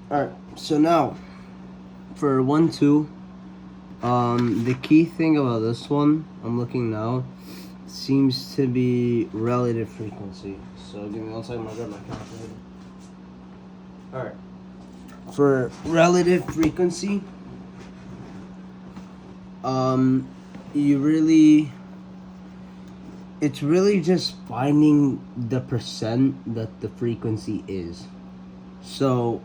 Alright, so now for 1, 2, the key thing about this one, I'm looking now, seems to be relative frequency. So give me 1 second, I'll grab my calculator. Alright, for relative frequency, it's really just finding the percent that the frequency is. So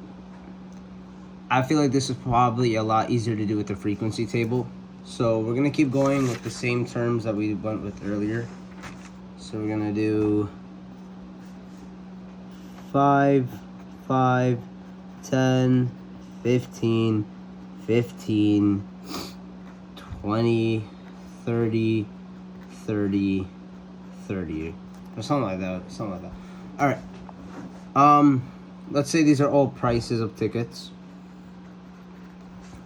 I feel like this is probably a lot easier to do with the frequency table. So we're gonna keep going with the same terms that we went with earlier. So we're gonna do 5, 5, 10, 15, 15, 20, 30, 30, 30, or something like that. All right. Let's say these are all prices of tickets.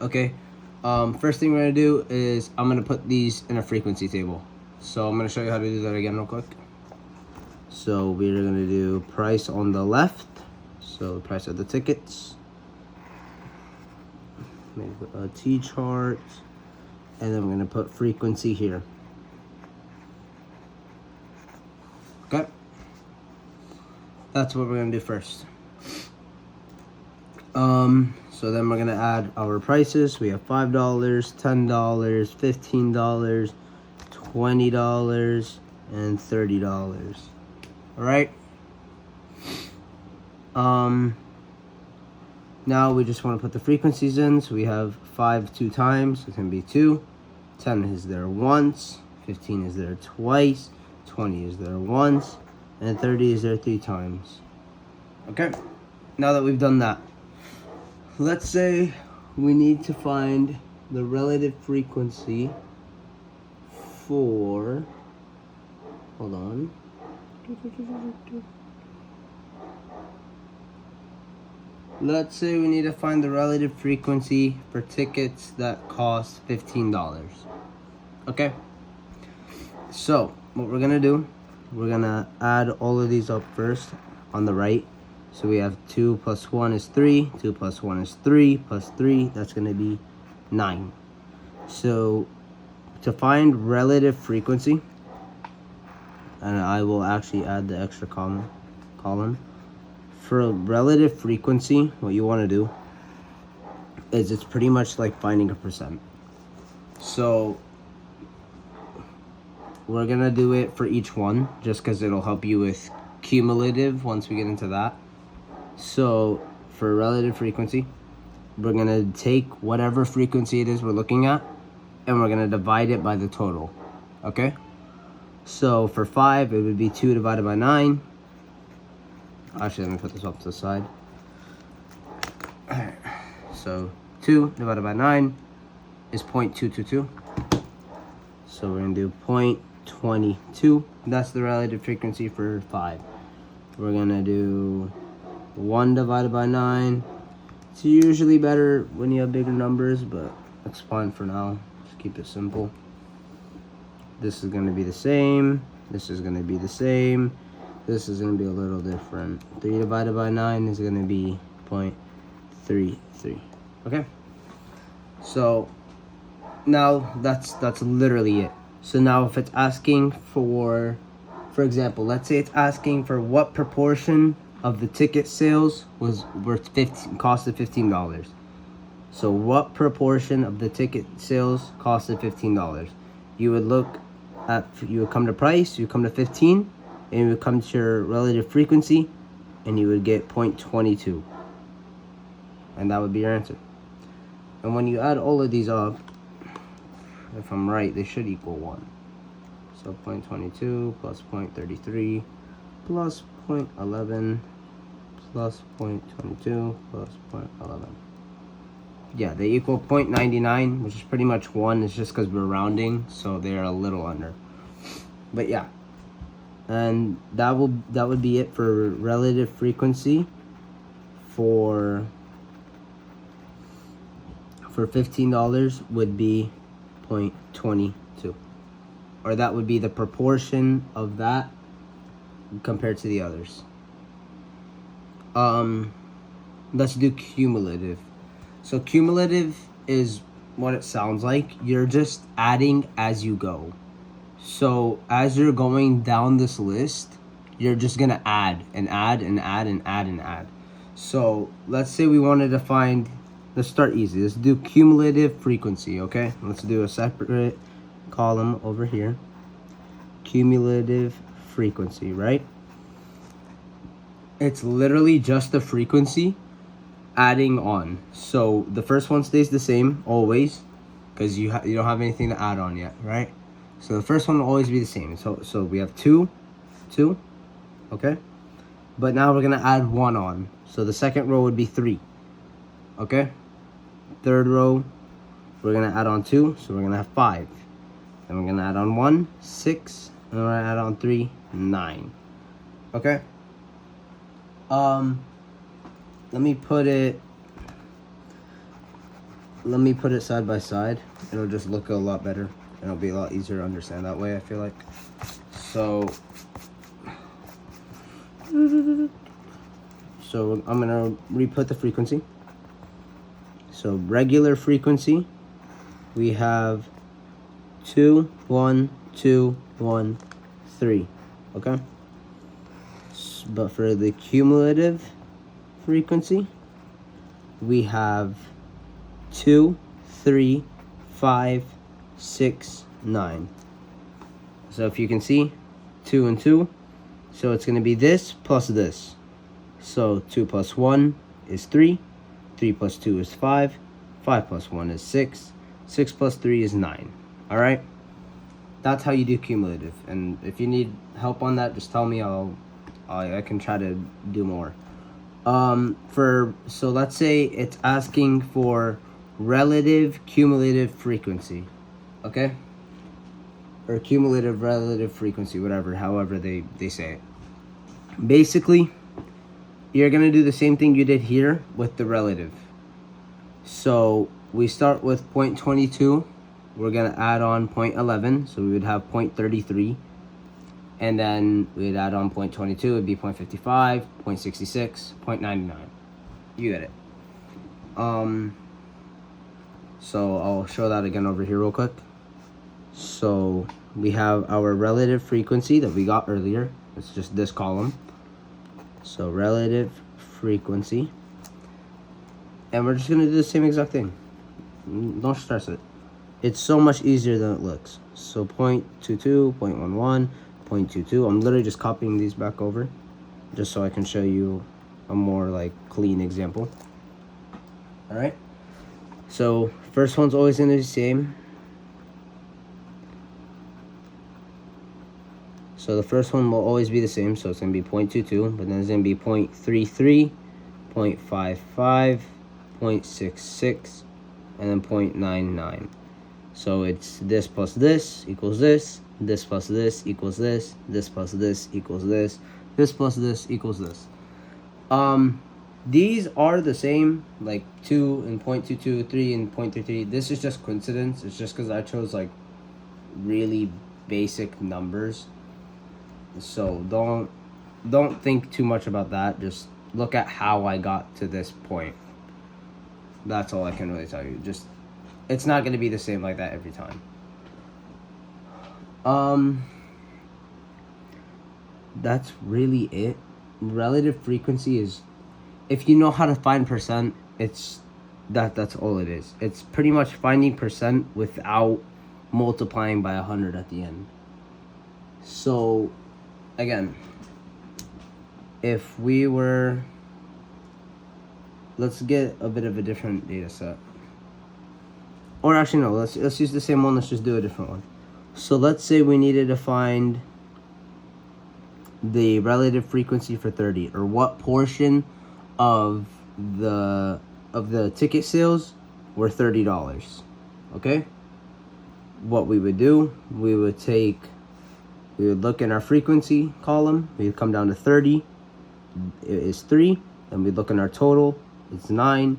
Okay. First thing we're gonna do is I'm gonna put these in a frequency table. So I'm gonna show you how to do that again real quick. So we're gonna do price on the left. So the price of the tickets. Maybe put a T chart, and then we're gonna put frequency here. Okay. That's what we're gonna do first. So then we're gonna add our prices. We have $5, $10, $15, $20, and $30. All right. Now we just want to put the frequencies in. So we have 5 2 times. It's gonna be 2. 10 is there once. 15 is there twice. 20 is there once, and 30 is there 3 times. Okay. Now that we've done that, let's say we need to find the relative frequency for, hold on. Let's say we need to find the relative frequency for tickets that cost $15. Okay? So, what we're gonna do, we're gonna add all of these up first on the right. So we have 2 plus 1 is 3, 2 plus 1 is 3, plus 3, that's gonna be 9. So, to find relative frequency, and I will actually add the extra column. For relative frequency, what you want to do is it's pretty much like finding a percent. So we're gonna do it for each one just because it'll help you with cumulative once we get into that. So for relative frequency, we're gonna take whatever frequency it is we're looking at, and we're gonna divide it by the total. Okay? So for 5, it would be 2 divided by 9. Actually, let me put this off to the side. Alright, so 2 divided by 9 is 0.222. So we're going to do 0.22. That's the relative frequency for 5. We're going to do 1 divided by 9. It's usually better when you have bigger numbers, but that's fine for now. Just keep it simple. This is going to be the same. This is going to be the same. This is going to be a little different. 3 divided by 9 is going to be 0.33. Okay? So, now that's literally it. So now if it's asking for example, let's say it's asking for what proportion of the ticket sales was worth costed $15. So what proportion of the ticket sales costed $15? You would come to price, you come to 15, and you would come to your relative frequency, and you would get 0.22. And that would be your answer. And when you add all of these up, if I'm right, they should equal 1. So 0.22 plus 0.33 plus 0.11 plus 0.22 plus 0.11. Yeah, they equal 0.99, which is pretty much 1. It's just because we're rounding, so they're a little under. But yeah. And that would be it for relative frequency for $15 would be 0.22, or that would be the proportion of that compared to the others. let's do cumulative. So cumulative is what it sounds like. You're just adding as you go. So as you're going down this list, you're just gonna add and add and add and add and add. So let's say we wanted to find, let's start easy. Let's do cumulative frequency, okay? Let's do a separate column over here. Cumulative frequency, right? It's literally just the frequency adding on. So the first one stays the same always, because you don't have anything to add on yet, right? So the first one will always be the same. So we have 2, okay? But now we're gonna add 1 on. So the second row would be 3, okay? Third row, we're gonna add on 2, so we're gonna have 5. Then we're gonna add on 1, 6, and we're gonna add on 3, 9. Okay? Let me put it side by side. It'll just look a lot better. It'll be a lot easier to understand that way, I feel like. So I'm gonna re-put the frequency. So regular frequency, we have 2, 1, 2, 1, 3. Okay? But for the cumulative frequency, we have 2, 3, 5, 6, 9. So if you can see, 2 and 2. So it's going to be this plus this. So 2 plus 1 is 3. 3 plus 2 is 5. 5 plus 1 is 6. 6 plus 3 is 9. All right? That's how you do cumulative. And if you need help on that, just tell me. I can try to do more. So let's say it's asking for relative cumulative frequency, okay? Or cumulative relative frequency, however they say it. Basically, you're gonna do the same thing you did here with the relative. So we start with 0.22. We're gonna add on 0.11, so we would have 0.33. And then we'd add on 0.22, it'd be 0.55, 0.66, 0.99. You get it. So I'll show that again over here real quick. So we have our relative frequency that we got earlier. It's just this column. So relative frequency. And we're just gonna do the same exact thing. Don't stress it. It's so much easier than it looks. So 0.22, 0.11, 0.22. I'm literally just copying these back over just so I can show you a more like clean example. All right. So first one's always going to be the same. So the first one will always be the same. So it's going to be 0.22, but then it's going to be 0.33, 0.55, 0.66, and then 0.99. So it's this plus this equals this. This plus this equals this. This plus this equals this. This plus this equals this. These are the same, like 2 and 0.22, 3 and 0.33. This is just coincidence. It's just because I chose like really basic numbers. So don't think too much about that. Just look at how I got to this point. That's all I can really tell you. Just it's not going to be the same like that every time. That's really it. Relative frequency is, if you know how to find percent, it's that's all it is. It's pretty much finding percent without multiplying by 100 at the end. So again, if we were, let's get a bit of a different data set. Or actually no, let's use the same one. Let's just do a different one. So let's say we needed to find the relative frequency for 30, or what portion of the ticket sales were $30. Okay? What we would do, we would look in our frequency column, we would come down to 30, it is 3, and we'd look in our total, it's 9,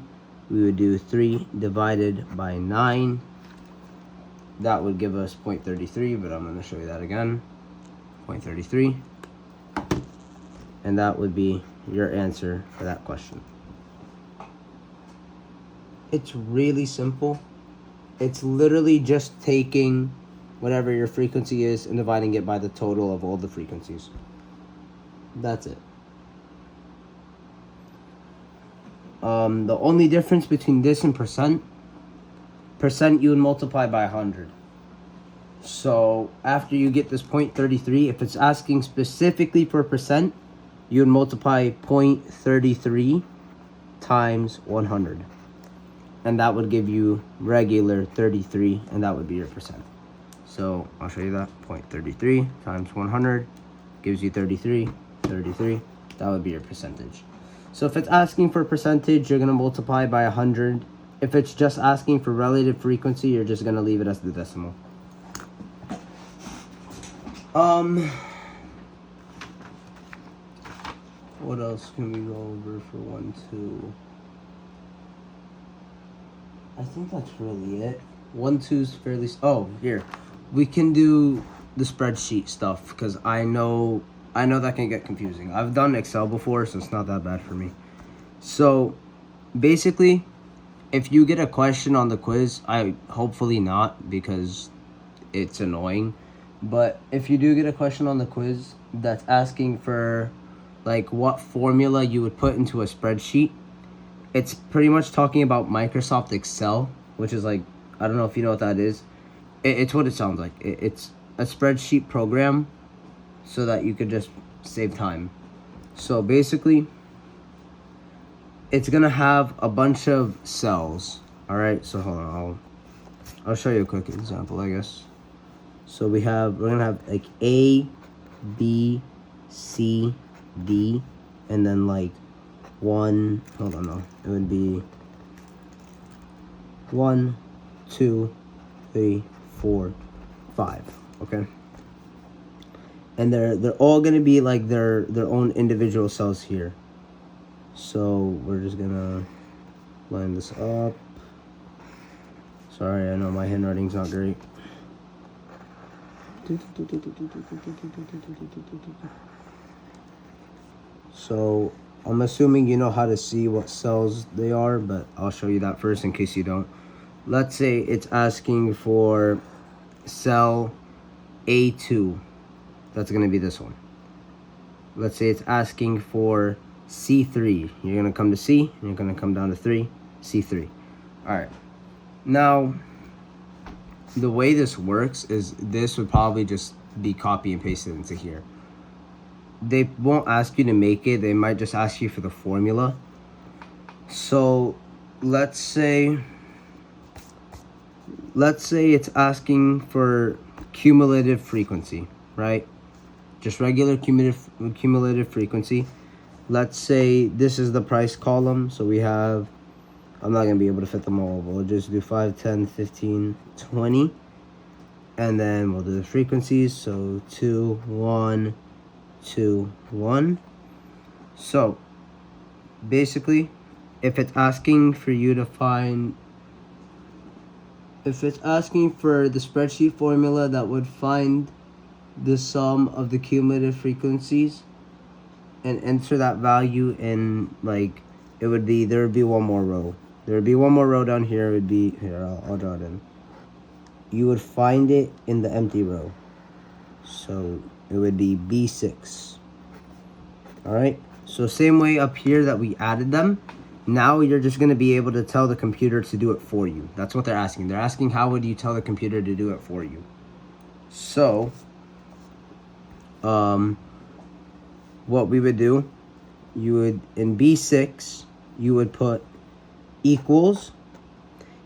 we would do 3 divided by 9. That would give us 0.33, but I'm going to show you that again. 0.33. And that would be your answer for that question. it's really simple. It's literally just taking whatever your frequency is and dividing it by the total of all the frequencies. That's it. The only difference between this and percent you would multiply by 100. So after you get this 0.33, if it's asking specifically for percent, you would multiply 0.33 times 100. And that would give you regular 33, and that would be your percent. So I'll show you that. 0.33 times 100 gives you 33. That would be your percentage. So if it's asking for percentage, you're going to multiply by 100. If it's just asking for relative frequency, you're just going to leave it as the decimal. What else can we go over for 1, 2? I think that's really it. 1, 2's fairly... Oh, here. We can do the spreadsheet stuff, because I know that can get confusing. I've done Excel before, so it's not that bad for me. So, basically, if you get a question on the quiz, hopefully not, because it's annoying. But if you do get a question on the quiz that's asking for, like, what formula you would put into a spreadsheet, it's pretty much talking about Microsoft Excel, which is like, I don't know if you know what that is. It's what it sounds like. It's a spreadsheet program so that you could just save time. So basically, it's gonna have a bunch of cells. All right, so hold on, I'll show you a quick example, I guess. So we're gonna have like A, B, C, D, and then like it would be 1, 2, 3, 4, 5. Okay, and they're all gonna be like their own individual cells here. So we're just gonna line this up. Sorry, I know my handwriting's not great. So I'm assuming you know how to see what cells they are, but I'll show you that first in case you don't. Let's say it's asking for cell A2. That's going to be this one. Let's say it's asking for C3. You're going to come to C, and you're going to come down to 3, C3. All right. Now, the way this works is this would probably just be copy and pasted into here. They won't ask you to make it. They might just ask you for the formula. So let's say it's asking for cumulative frequency, right? Just regular cumulative frequency. Let's say this is the price column. So we have, I'm not going to be able to fit them all. We'll just do 5, 10, 15, 20. And then we'll do the frequencies. So 2, 1, 2, 1. So basically, if it's asking for you to find, if it's asking for the spreadsheet formula that would find the sum of the cumulative frequencies and enter that value in, like, there would be one more row. There would be one more row down here. It would be, here, I'll draw it in. You would find it in the empty row. So it would be B6. All right. So same way up here that we added them. Now you're just going to be able to tell the computer to do it for you. That's what they're asking. They're asking how would you tell the computer to do it for you. So what we would do, you would, in B6, you would put equals.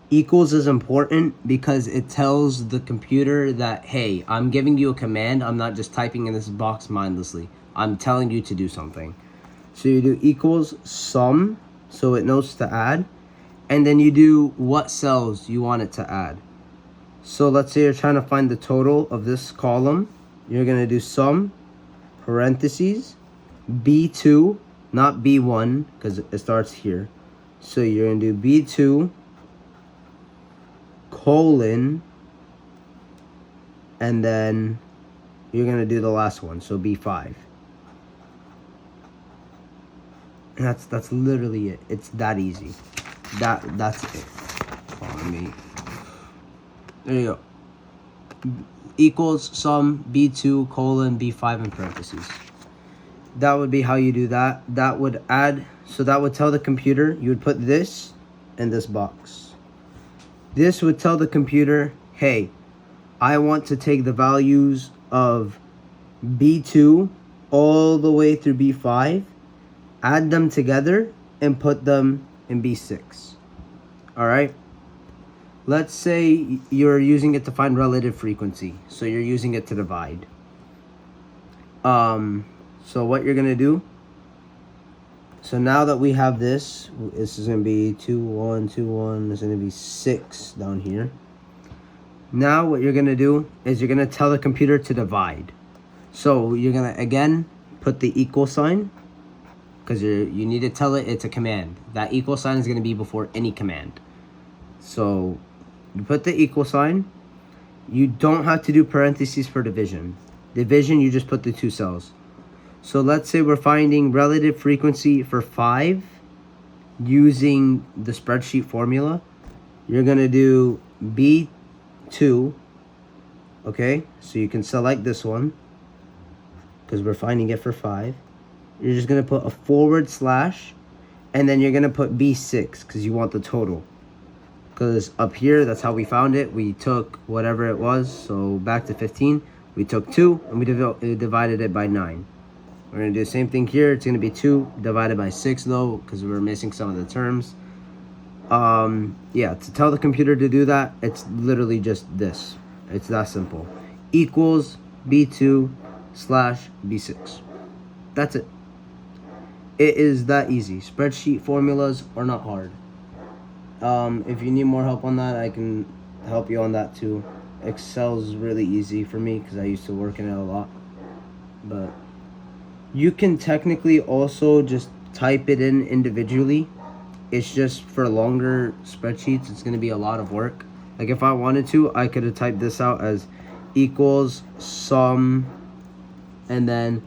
Equals is important because it tells the computer that, hey, I'm giving you a command. I'm not just typing in this box mindlessly. I'm telling you to do something. So you do equals sum, so it knows to add. And then you do what cells you want it to add. So let's say you're trying to find the total of this column. You're going to do sum, parentheses, B2, not B1, because it starts here. So you're going to do B2, colon, and then you're going to do the last one, so B5. And that's literally it. It's that easy. That's it. There you go. Equals sum B2 colon B5 in parentheses. That would be how you do that. That would add, so that would tell the computer, you would put this in this box. This would tell the computer, hey, I want to take the values of B2 all the way through B5, add them together, and put them in B6. All right? Let's say you're using it to find relative frequency. So you're using it to divide. So what you're going to do, so now that we have this is going to be 2, 1, 2, 1. There's going to be 6 down here. Now what you're going to do is you're going to tell the computer to divide. So you're going to, again, put the equal sign, because you need to tell it it's a command. That equal sign is going to be before any command. So you put the equal sign. You don't have to do parentheses for division. Division, you just put the 2 cells. So let's say we're finding relative frequency for 5 using the spreadsheet formula. You're going to do B2, okay? So you can select this one because we're finding it for 5. You're just going to put a / and then you're going to put B6 because you want the total. Because up here, that's how we found it. We took whatever it was, so back to 15. We took 2 and we divided it by 9. We're going to do the same thing here. It's going to be 2 divided by 6 though, because we're missing some of the terms. Yeah, to tell the computer to do that, it's literally just this. It's that simple. Equals B2 / B6. That's it. It is that easy. Spreadsheet formulas are not hard. If you need more help on that, I can help you on that too. Excel's really easy for me because I used to work in it a lot. But you can technically also just type it in individually. It's just for longer spreadsheets, it's going to be a lot of work. Like if I wanted to, I could have typed this out as equals sum, and then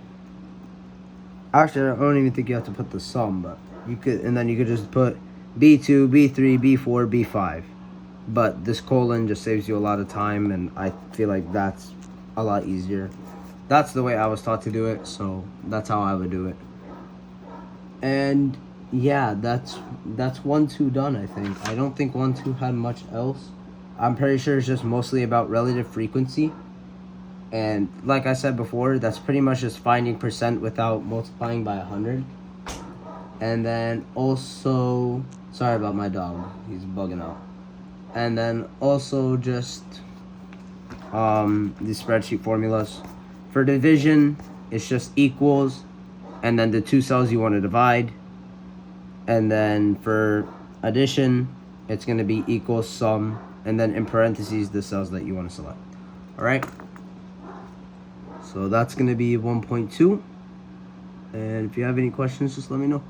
actually I don't even think you have to put the sum, but you could, and then you could just put B2, B3, B4, B5. But this colon just saves you a lot of time, and I feel like that's a lot easier. That's the way I was taught to do it, so that's how I would do it. And yeah, that's 1-2 done, I think. I don't think 1-2 had much else. I'm pretty sure it's just mostly about relative frequency. And like I said before, that's pretty much just finding percent without multiplying by 100. And then also, sorry about my dog, he's bugging out. And then also just the spreadsheet formulas. For division, it's just equals, and then the 2 cells you want to divide. And then for addition, it's going to be equals sum, and then in parentheses, the cells that you want to select. All right? So that's going to be 1.2. And if you have any questions, just let me know.